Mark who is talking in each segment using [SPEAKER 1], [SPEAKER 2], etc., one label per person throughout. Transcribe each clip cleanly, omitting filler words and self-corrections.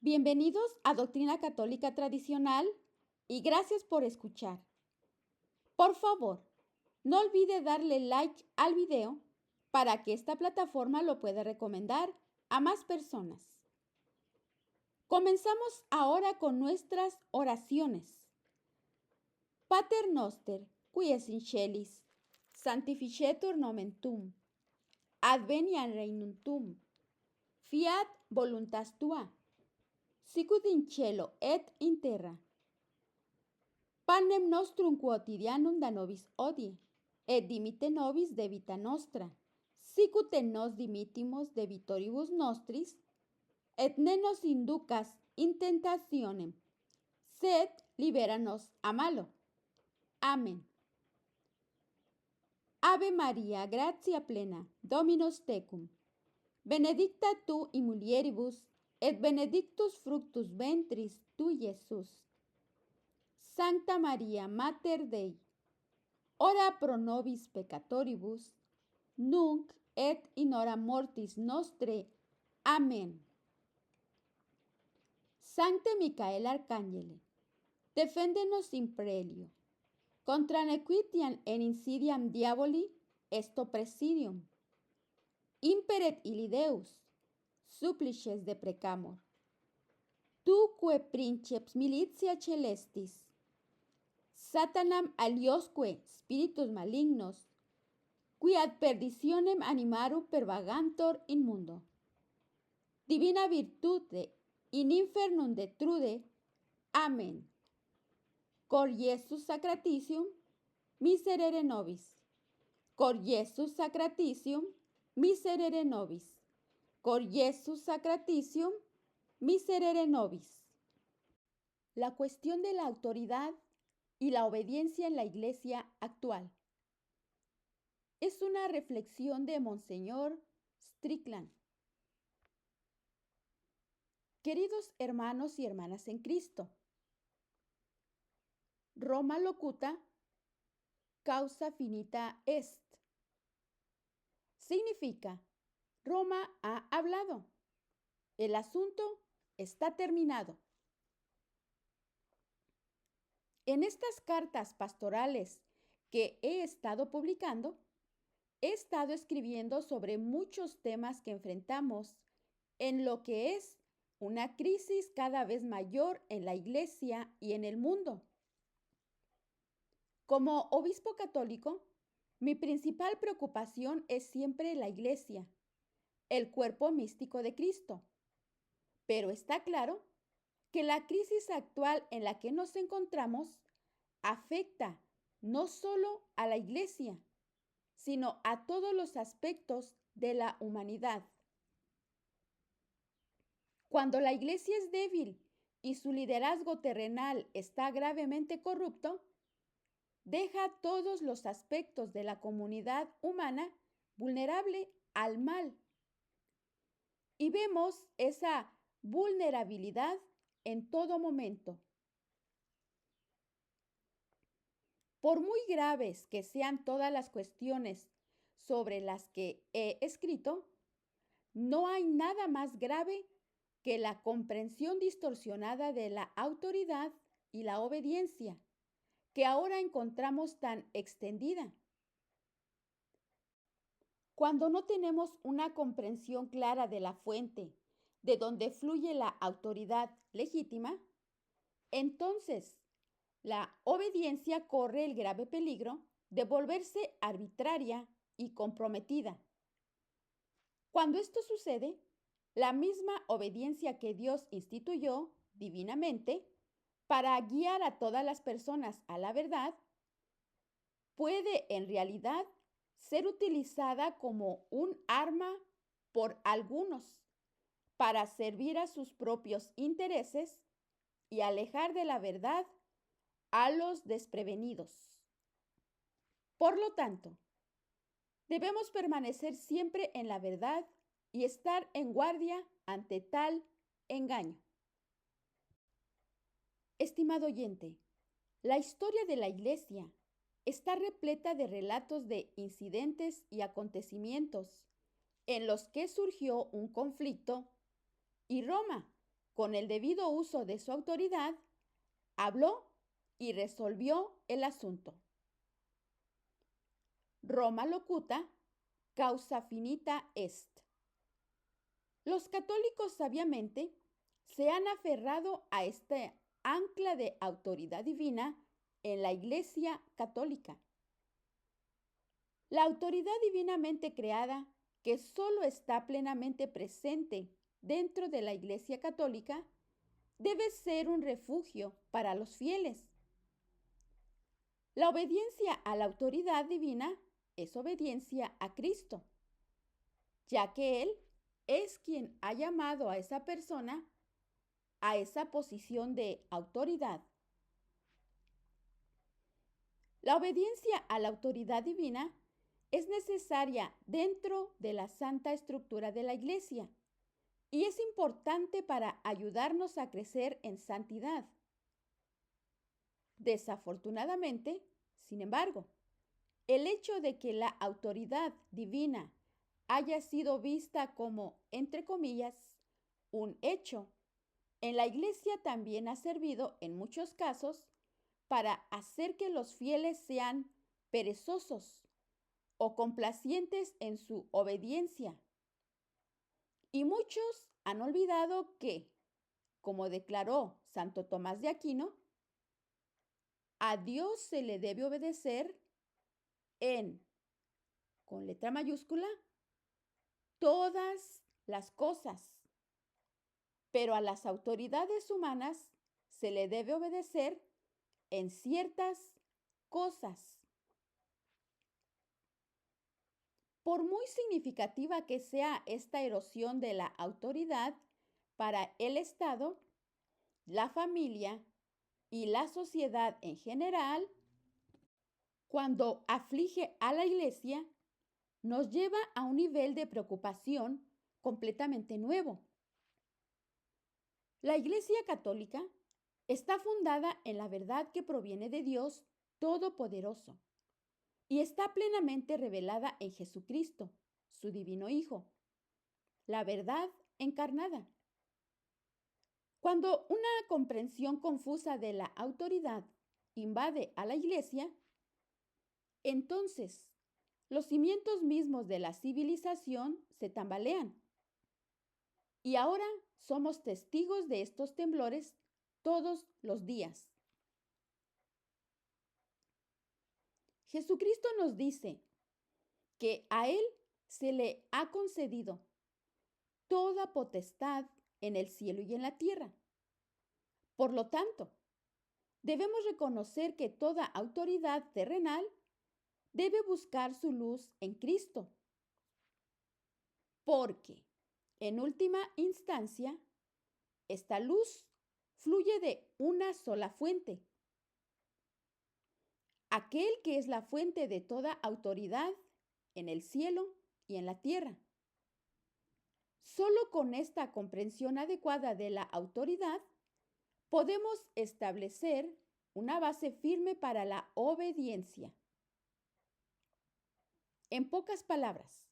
[SPEAKER 1] Bienvenidos a Doctrina Católica Tradicional y gracias por escuchar. Por favor, no olvide darle like al video para que esta plataforma lo pueda recomendar a más personas. Comenzamos ahora con nuestras oraciones. Pater noster, qui es in celis, sanctificetur nomen tuum, adveniat regnum tuum, fiat voluntas tua, sicut in cielo et in terra. Panem nostrum quotidianum da nobis hodie, et dimitte nobis debita nostra, sicut et nos dimittimus debitoribus nostris, et ne nos inducas in tentationem, sed libera nos a malo. Amen. Ave Maria, gratia plena, Dominus tecum, benedicta tu in mulieribus, et benedictus fructus ventris tui, Iesus. Sancta Maria, Mater Dei, ora pro nobis peccatoribus, nunc et in hora mortis nostre. Amen. Sancte Micael Arcangele, defende-nos in prelio, contra nequitiam et insidiam diaboli esto presidium. Imperet illi Deus, supplices deprecamur. Tuque princeps militia celestis, Satanam aliosque spiritus malignos, qui ad perditionem animarum pervagantur in mundo. Divina virtute in infernum detrude. Amen. Cor Iesus sacratitium, miserere nobis. Cor Iesus sacratitium, miserere nobis. Cor Iesus sacratitium, miserere nobis. La cuestión de la autoridad y la obediencia en la Iglesia actual. Es una reflexión de Monseñor Strickland. Queridos hermanos y hermanas en Cristo, Roma locuta, causa finita est. Significa, Roma ha hablado. El asunto está terminado. En estas cartas pastorales que he estado publicando, he estado escribiendo sobre muchos temas que enfrentamos en lo que es una crisis cada vez mayor en la Iglesia y en el mundo. Como obispo católico, mi principal preocupación es siempre la Iglesia, el cuerpo místico de Cristo. Pero está claro que la crisis actual en la que nos encontramos afecta no solo a la Iglesia, sino a todos los aspectos de la humanidad. Cuando la Iglesia es débil y su liderazgo terrenal está gravemente corrupto, deja todos los aspectos de la comunidad humana vulnerable al mal. Y vemos esa vulnerabilidad en todo momento. Por muy graves que sean todas las cuestiones sobre las que he escrito, no hay nada más grave que la comprensión distorsionada de la autoridad y la obediencia, que ahora encontramos tan extendida. Cuando no tenemos una comprensión clara de la fuente de donde fluye la autoridad legítima, entonces la obediencia corre el grave peligro de volverse arbitraria y comprometida. Cuando esto sucede, la misma obediencia que Dios instituyó divinamente para guiar a todas las personas a la verdad, puede en realidad ser utilizada como un arma por algunos para servir a sus propios intereses y alejar de la verdad a los desprevenidos. Por lo tanto, debemos permanecer siempre en la verdad y estar en guardia ante tal engaño. Estimado oyente, la historia de la Iglesia está repleta de relatos de incidentes y acontecimientos en los que surgió un conflicto y Roma, con el debido uso de su autoridad, habló y resolvió el asunto. Roma locuta, causa finita est. Los católicos sabiamente se han aferrado a esta ancla de autoridad divina en la Iglesia católica. La autoridad divinamente creada, que solo está plenamente presente dentro de la Iglesia católica, debe ser un refugio para los fieles. La obediencia a la autoridad divina es obediencia a Cristo, ya que Él es quien ha llamado a esa persona a esa posición de autoridad. La obediencia a la autoridad divina es necesaria dentro de la santa estructura de la Iglesia y es importante para ayudarnos a crecer en santidad. Desafortunadamente, sin embargo, el hecho de que la autoridad divina haya sido vista como, entre comillas, un hecho, en la Iglesia también ha servido en muchos casos para hacer que los fieles sean perezosos o complacientes en su obediencia. Y muchos han olvidado que, como declaró Santo Tomás de Aquino, a Dios se le debe obedecer en, con letra mayúscula, todas las cosas, pero a las autoridades humanas se le debe obedecer en ciertas cosas. Por muy significativa que sea esta erosión de la autoridad para el Estado, la familia y la sociedad en general, cuando aflige a la Iglesia, nos lleva a un nivel de preocupación completamente nuevo. La Iglesia Católica está fundada en la verdad que proviene de Dios Todopoderoso y está plenamente revelada en Jesucristo, su divino Hijo, la verdad encarnada. Cuando una comprensión confusa de la autoridad invade a la Iglesia, entonces los cimientos mismos de la civilización se tambalean. Y ahora somos testigos de estos temblores todos los días. Jesucristo nos dice que a Él se le ha concedido toda potestad en el cielo y en la tierra. Por lo tanto, debemos reconocer que toda autoridad terrenal debe buscar su luz en Cristo, porque, en última instancia, esta luz fluye de una sola fuente, aquel que es la fuente de toda autoridad en el cielo y en la tierra. Solo con esta comprensión adecuada de la autoridad podemos establecer una base firme para la obediencia. En pocas palabras,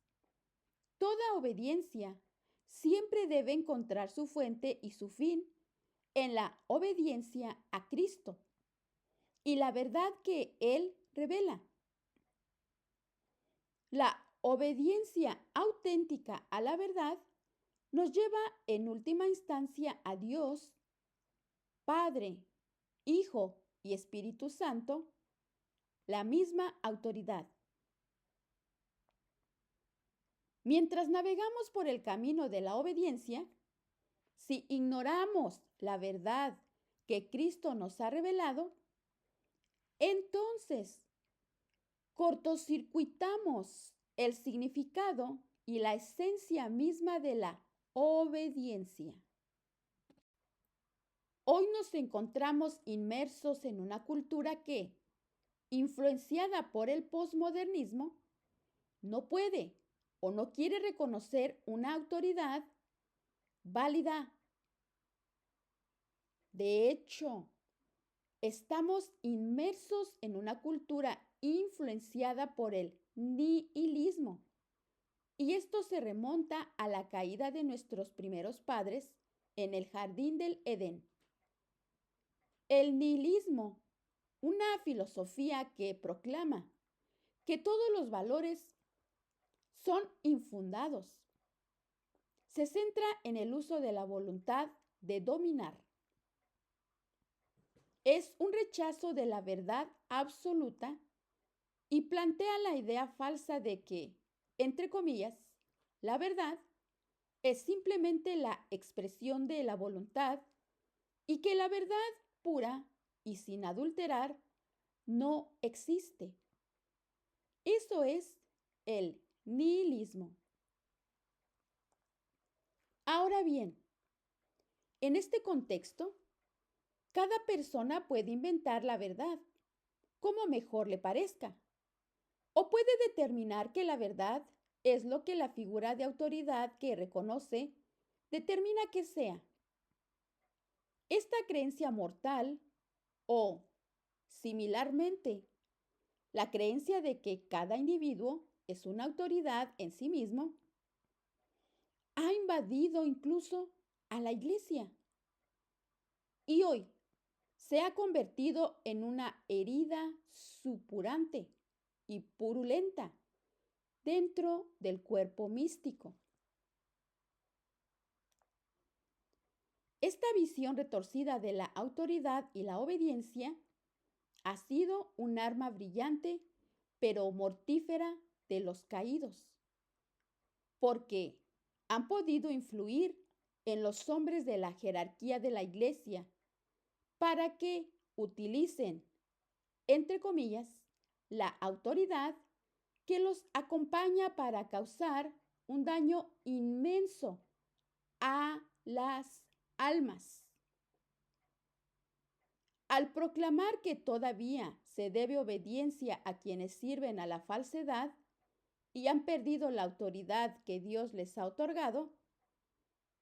[SPEAKER 1] toda obediencia siempre debe encontrar su fuente y su fin en la obediencia a Cristo y la verdad que Él revela. La obediencia auténtica a la verdad nos lleva en última instancia a Dios, Padre, Hijo y Espíritu Santo, la misma autoridad. Mientras navegamos por el camino de la obediencia, si ignoramos la verdad que Cristo nos ha revelado, entonces cortocircuitamos el significado y la esencia misma de la obediencia. Hoy nos encontramos inmersos en una cultura que, influenciada por el posmodernismo, no puede o no quiere reconocer una autoridad válida. De hecho, estamos inmersos en una cultura influenciada por el nihilismo. Y esto se remonta a la caída de nuestros primeros padres en el jardín del Edén. El nihilismo, una filosofía que proclama que todos los valores son infundados, se centra en el uso de la voluntad de dominar. Es un rechazo de la verdad absoluta y plantea la idea falsa de que, entre comillas, la verdad es simplemente la expresión de la voluntad y que la verdad pura y sin adulterar no existe. Eso es el nihilismo. Ahora bien, en este contexto, cada persona puede inventar la verdad como mejor le parezca, o puede determinar que la verdad es lo que la figura de autoridad que reconoce determina que sea. Esta creencia mortal o, similarmente, la creencia de que cada individuo es una autoridad en sí mismo, ha invadido incluso a la iglesia y hoy se ha convertido en una herida supurante y purulenta dentro del cuerpo místico. Esta visión retorcida de la autoridad y la obediencia ha sido un arma brillante pero mortífera de los caídos, porque han podido influir en los hombres de la jerarquía de la iglesia para que utilicen, entre comillas, la autoridad que los acompaña para causar un daño inmenso a las almas. Al proclamar que todavía se debe obediencia a quienes sirven a la falsedad y han perdido la autoridad que Dios les ha otorgado,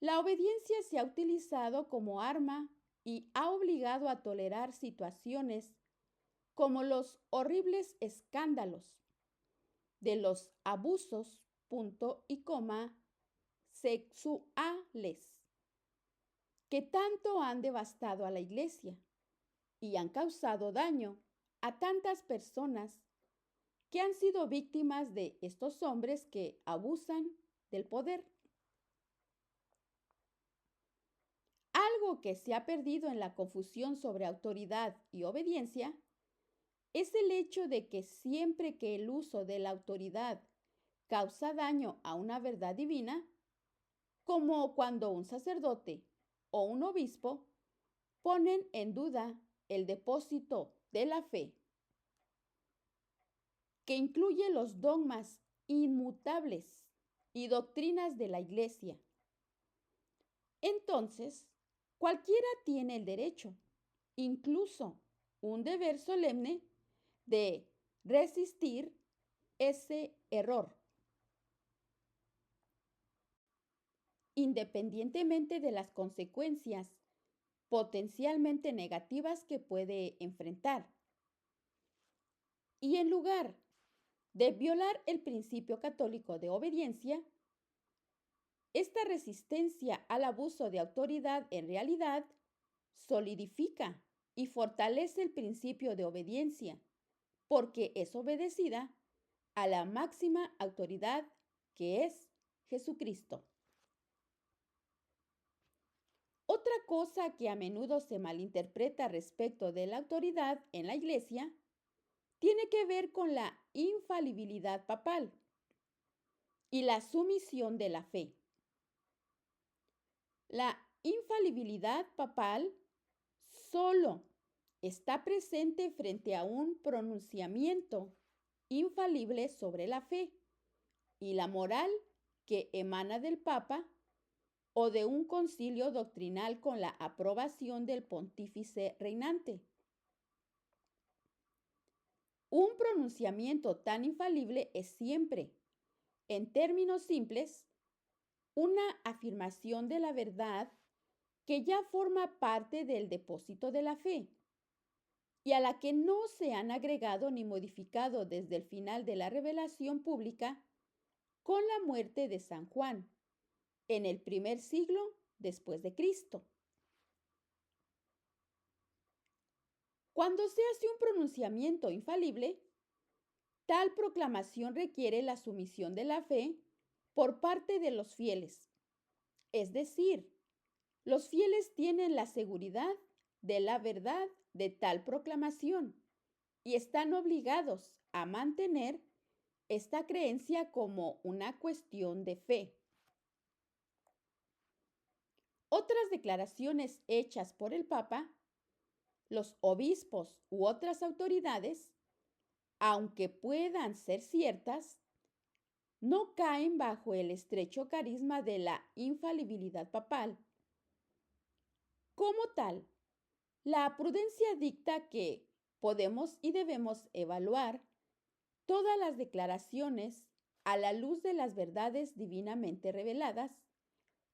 [SPEAKER 1] la obediencia se ha utilizado como arma y ha obligado a tolerar situaciones como los horribles escándalos de los abusos, punto y coma, sexuales, que tanto han devastado a la iglesia y han causado daño a tantas personas que han sido víctimas de estos hombres que abusan del poder. Algo que se ha perdido en la confusión sobre autoridad y obediencia es el hecho de que siempre que el uso de la autoridad causa daño a una verdad divina, como cuando un sacerdote o un obispo ponen en duda el depósito de la fe, que incluye los dogmas inmutables y doctrinas de la Iglesia. Entonces, cualquiera tiene el derecho, incluso un deber solemne, de resistir ese error, independientemente de las consecuencias potencialmente negativas que puede enfrentar. Y en lugar de violar el principio católico de obediencia, esta resistencia al abuso de autoridad en realidad solidifica y fortalece el principio de obediencia, porque es obedecida a la máxima autoridad que es Jesucristo. Otra cosa que a menudo se malinterpreta respecto de la autoridad en la Iglesia tiene que ver con la infalibilidad papal y la sumisión de la fe. La infalibilidad papal solo está presente frente a un pronunciamiento infalible sobre la fe y la moral que emana del Papa o de un concilio doctrinal con la aprobación del pontífice reinante. Un pronunciamiento tan infalible es siempre, en términos simples, una afirmación de la verdad que ya forma parte del depósito de la fe y a la que no se han agregado ni modificado desde el final de la revelación pública con la muerte de San Juan en el primer siglo después de Cristo. Cuando se hace un pronunciamiento infalible, tal proclamación requiere la sumisión de la fe por parte de los fieles. Es decir, los fieles tienen la seguridad de la verdad de tal proclamación y están obligados a mantener esta creencia como una cuestión de fe. Otras declaraciones hechas por el Papa, los obispos u otras autoridades, aunque puedan ser ciertas, no caen bajo el estrecho carisma de la infalibilidad papal. Como tal, la prudencia dicta que podemos y debemos evaluar todas las declaraciones a la luz de las verdades divinamente reveladas,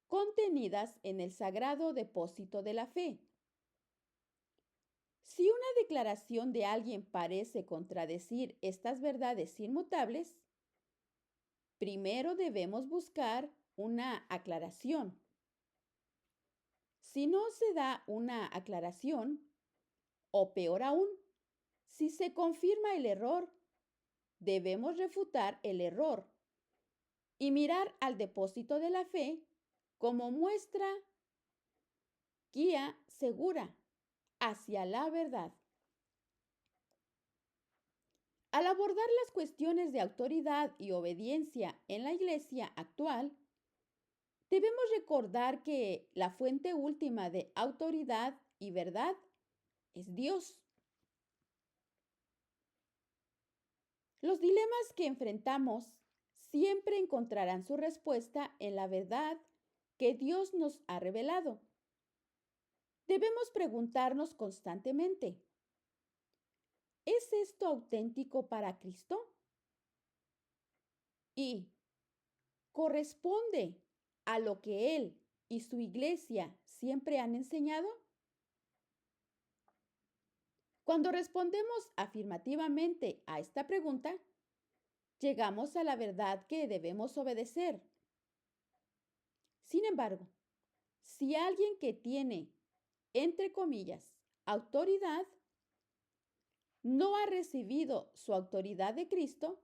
[SPEAKER 1] contenidas en el sagrado depósito de la fe. Si una declaración de alguien parece contradecir estas verdades inmutables, primero debemos buscar una aclaración. Si no se da una aclaración, o peor aún, si se confirma el error, debemos refutar el error y mirar al depósito de la fe como muestra guía segura hacia la verdad. Al abordar las cuestiones de autoridad y obediencia en la Iglesia actual, debemos recordar que la fuente última de autoridad y verdad es Dios. Los dilemas que enfrentamos siempre encontrarán su respuesta en la verdad que Dios nos ha revelado. Debemos preguntarnos constantemente, ¿es esto auténtico para Cristo? ¿Y corresponde a lo que Él y su Iglesia siempre han enseñado? Cuando respondemos afirmativamente a esta pregunta, llegamos a la verdad que debemos obedecer. Sin embargo, si alguien que tiene, entre comillas, autoridad, no ha recibido su autoridad de Cristo,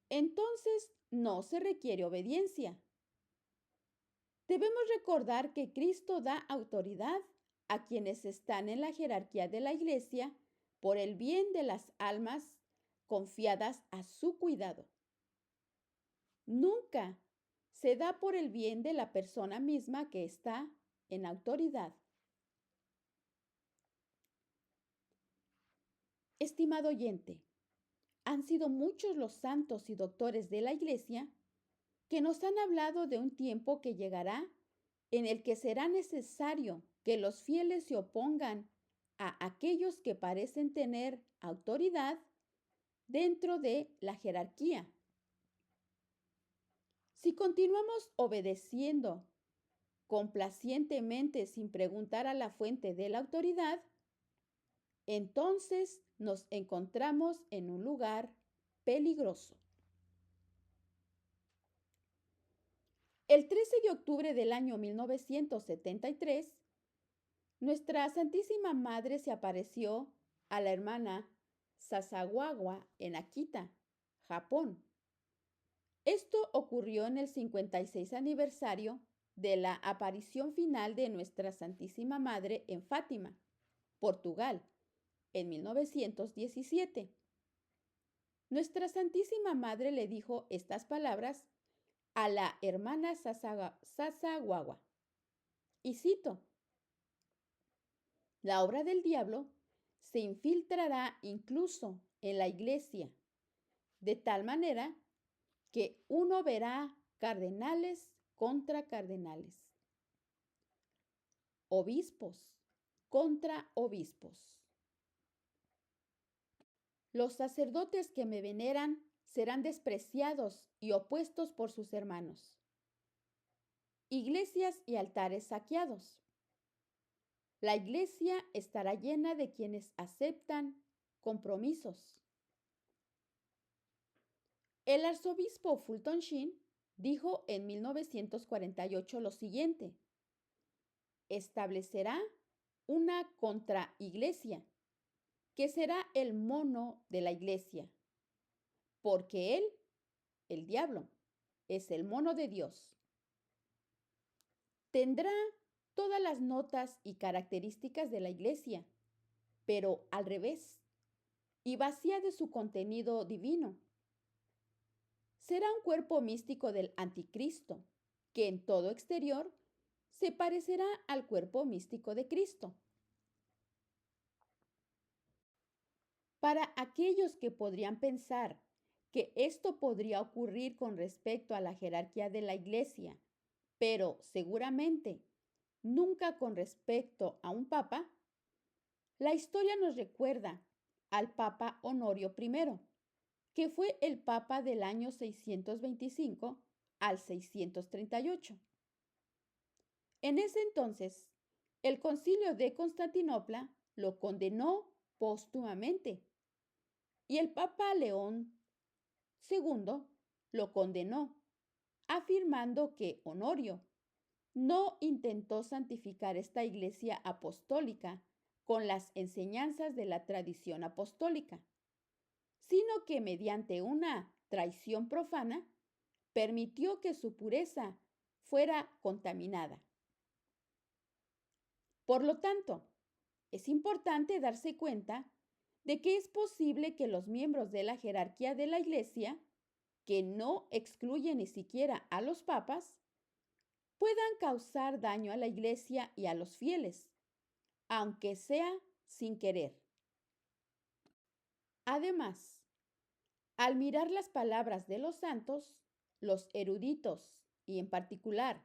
[SPEAKER 1] entonces no se requiere obediencia. Debemos recordar que Cristo da autoridad a quienes están en la jerarquía de la Iglesia por el bien de las almas confiadas a su cuidado. Nunca se da por el bien de la persona misma que está en autoridad. Estimado oyente, han sido muchos los santos y doctores de la Iglesia que nos han hablado de un tiempo que llegará en el que será necesario que los fieles se opongan a aquellos que parecen tener autoridad dentro de la jerarquía. Si continuamos obedeciendo complacientemente sin preguntar a la fuente de la autoridad, entonces nos encontramos en un lugar peligroso. El 13 de octubre del año 1973, nuestra Santísima Madre se apareció a la hermana Sasagawa en Akita, Japón. Esto ocurrió en el 56 aniversario de la aparición final de nuestra Santísima Madre en Fátima, Portugal, en 1917. Nuestra Santísima Madre le dijo estas palabras a la hermana Sasagawa. Y cito, la obra del diablo se infiltrará incluso en la iglesia, de tal manera que uno verá cardenales contra cardenales, obispos contra obispos. Los sacerdotes que me veneran serán despreciados y opuestos por sus hermanos. Iglesias y altares saqueados. La iglesia estará llena de quienes aceptan compromisos. El arzobispo Fulton Sheen dijo en 1948 lo siguiente, establecerá una contraiglesia, que será el mono de la iglesia, porque él, el diablo, es el mono de Dios. Tendrá todas las notas y características de la iglesia, pero al revés, y vacía de su contenido divino. Será un cuerpo místico del anticristo, que en todo exterior se parecerá al cuerpo místico de Cristo. Para aquellos que podrían pensar que esto podría ocurrir con respecto a la jerarquía de la iglesia, pero seguramente nunca con respecto a un papa, la historia nos recuerda al Papa Honorio I, que fue el papa del año 625 al 638. En ese entonces, el Concilio de Constantinopla lo condenó póstumamente y el Papa León II lo condenó, afirmando que Honorio no intentó santificar esta iglesia apostólica con las enseñanzas de la tradición apostólica, sino que mediante una traición profana permitió que su pureza fuera contaminada. Por lo tanto, es importante darse cuenta de que es posible que los miembros de la jerarquía de la iglesia, que no excluye ni siquiera a los papas, puedan causar daño a la iglesia y a los fieles, aunque sea sin querer. Además, al mirar las palabras de los santos, los eruditos y en particular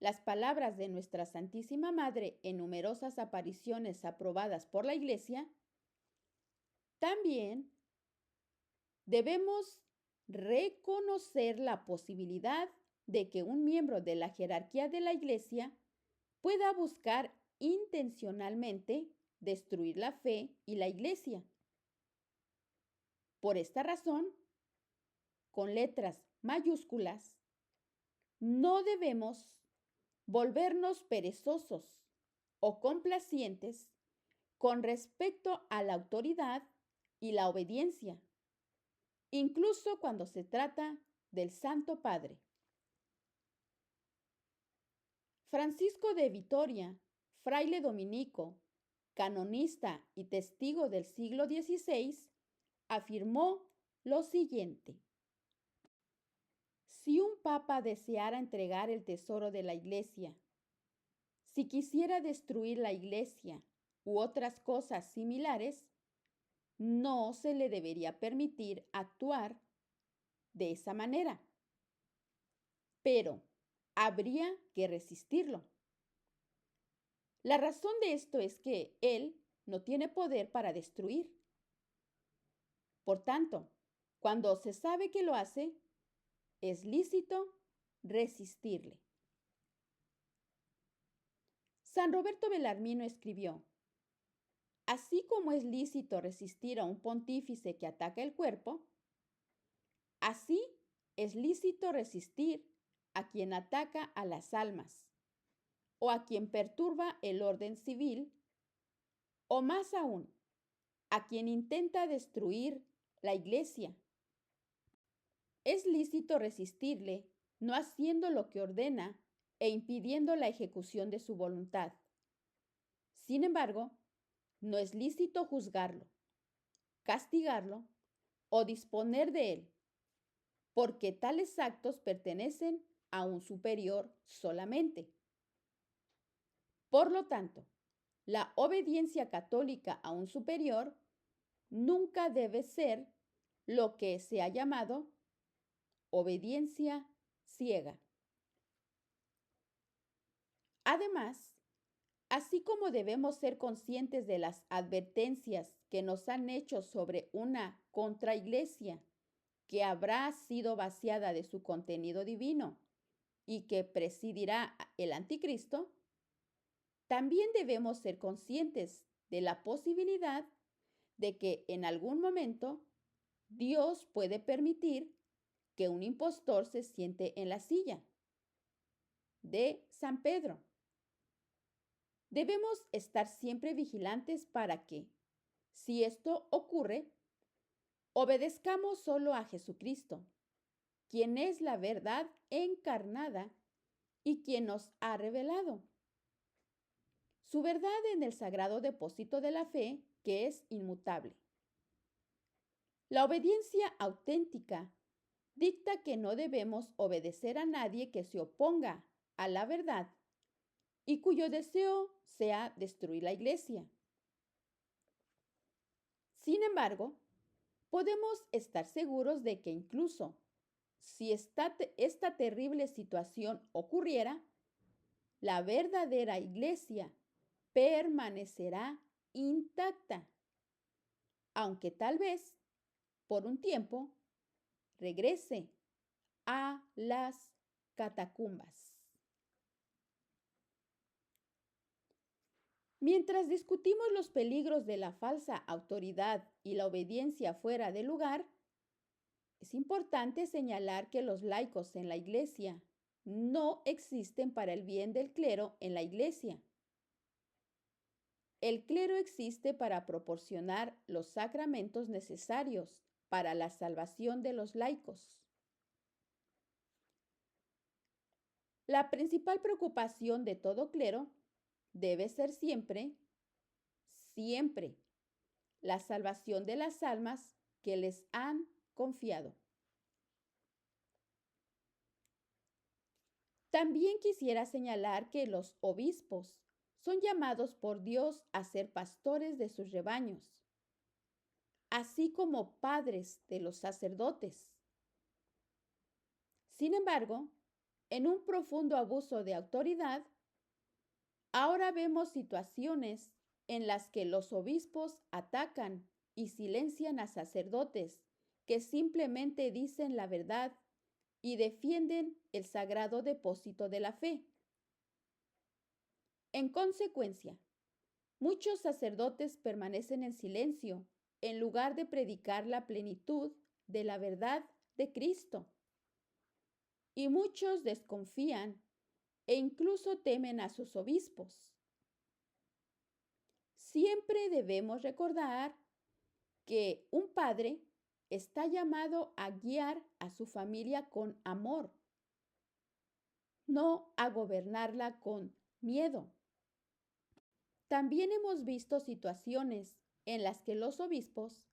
[SPEAKER 1] las palabras de nuestra Santísima Madre en numerosas apariciones aprobadas por la Iglesia, también debemos reconocer la posibilidad de que un miembro de la jerarquía de la Iglesia pueda buscar intencionalmente destruir la fe y la Iglesia. Por esta razón, con letras mayúsculas, no debemos volvernos perezosos o complacientes con respecto a la autoridad y la obediencia, incluso cuando se trata del Santo Padre. Francisco de Vitoria, fraile dominico, canonista y testigo del siglo XVI, afirmó lo siguiente: si un papa deseara entregar el tesoro de la Iglesia, si quisiera destruir la Iglesia u otras cosas similares, no se le debería permitir actuar de esa manera, pero habría que resistirlo. La razón de esto es que él no tiene poder para destruir. Por tanto, cuando se sabe que lo hace, es lícito resistirle. San Roberto Belarmino escribió: así como es lícito resistir a un pontífice que ataca el cuerpo, así es lícito resistir a quien ataca a las almas, o a quien perturba el orden civil, o más aún, a quien intenta destruir la iglesia. Es lícito resistirle no haciendo lo que ordena e impidiendo la ejecución de su voluntad. Sin embargo, no es lícito juzgarlo, castigarlo o disponer de él, porque tales actos pertenecen a un superior solamente. Por lo tanto, la obediencia católica a un superior nunca debe ser lo que se ha llamado obediencia ciega. Además, así como debemos ser conscientes de las advertencias que nos han hecho sobre una contraiglesia que habrá sido vaciada de su contenido divino y que presidirá el anticristo, también debemos ser conscientes de la posibilidad de que en algún momento Dios puede permitir que un impostor se siente en la silla de San Pedro. Debemos estar siempre vigilantes para que, si esto ocurre, obedezcamos solo a Jesucristo, quien es la verdad encarnada y quien nos ha revelado su verdad en el sagrado depósito de la fe, que es inmutable. La obediencia auténtica dicta que no debemos obedecer a nadie que se oponga a la verdad y cuyo deseo sea destruir la iglesia. Sin embargo, podemos estar seguros de que incluso si esta terrible situación ocurriera, la verdadera iglesia permanecerá intacta, aunque tal vez por un tiempo regrese a las catacumbas. Mientras discutimos los peligros de la falsa autoridad y la obediencia fuera de lugar, es importante señalar que los laicos en la iglesia no existen para el bien del clero en la iglesia. El clero existe para proporcionar los sacramentos necesarios para la salvación de los laicos. La principal preocupación de todo clero debe ser siempre, la salvación de las almas que les han confiado. También quisiera señalar que los obispos son llamados por Dios a ser pastores de sus rebaños, así como padres de los sacerdotes. Sin embargo, en un profundo abuso de autoridad, ahora vemos situaciones en las que los obispos atacan y silencian a sacerdotes que simplemente dicen la verdad y defienden el sagrado depósito de la fe. En consecuencia, muchos sacerdotes permanecen en silencio en lugar de predicar la plenitud de la verdad de Cristo. Y muchos desconfían e incluso temen a sus obispos. Siempre debemos recordar que un padre está llamado a guiar a su familia con amor, no a gobernarla con miedo. También hemos visto situaciones en las que los obispos,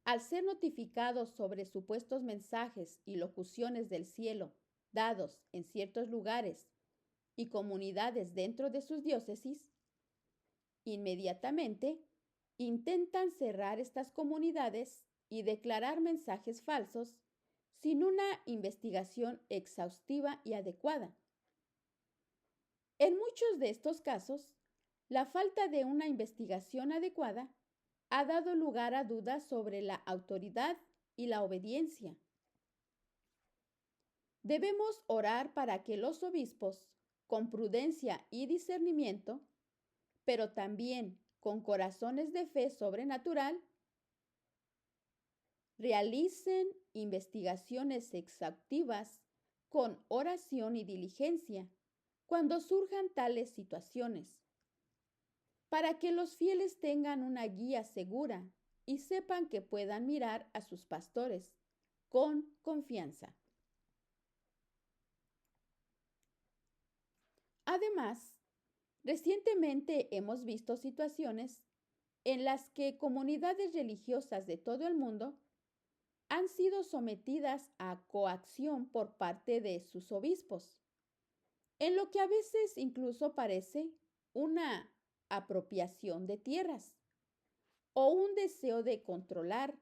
[SPEAKER 1] al ser notificados sobre supuestos mensajes y locuciones del cielo dados en ciertos lugares y comunidades dentro de sus diócesis, inmediatamente intentan cerrar estas comunidades y declarar mensajes falsos sin una investigación exhaustiva y adecuada. En muchos de estos casos, la falta de una investigación adecuada ha dado lugar a dudas sobre la autoridad y la obediencia. Debemos orar para que los obispos, con prudencia y discernimiento, pero también con corazones de fe sobrenatural, realicen investigaciones exhaustivas con oración y diligencia cuando surjan tales situaciones, para que los fieles tengan una guía segura y sepan que puedan mirar a sus pastores con confianza. Además, recientemente hemos visto situaciones en las que comunidades religiosas de todo el mundo han sido sometidas a coacción por parte de sus obispos, en lo que a veces incluso parece una apropiación de tierras o un deseo de controlar,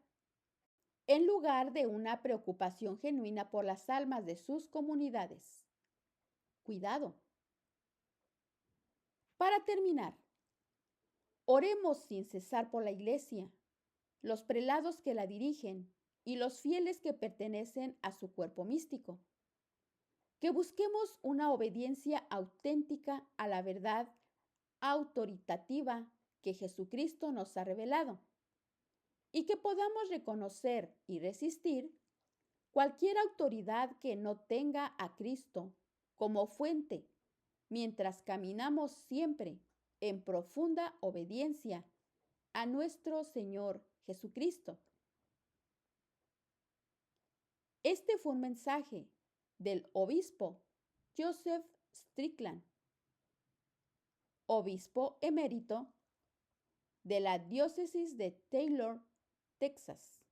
[SPEAKER 1] en lugar de una preocupación genuina por las almas de sus comunidades. Cuidado. Para terminar, oremos sin cesar por la Iglesia, los prelados que la dirigen y los fieles que pertenecen a su cuerpo místico. Que busquemos una obediencia auténtica a la verdad autoritativa que Jesucristo nos ha revelado y que podamos reconocer y resistir cualquier autoridad que no tenga a Cristo como fuente mientras caminamos siempre en profunda obediencia a nuestro Señor Jesucristo. Este fue un mensaje del obispo Joseph Strickland, obispo emérito de la diócesis de Taylor, Texas.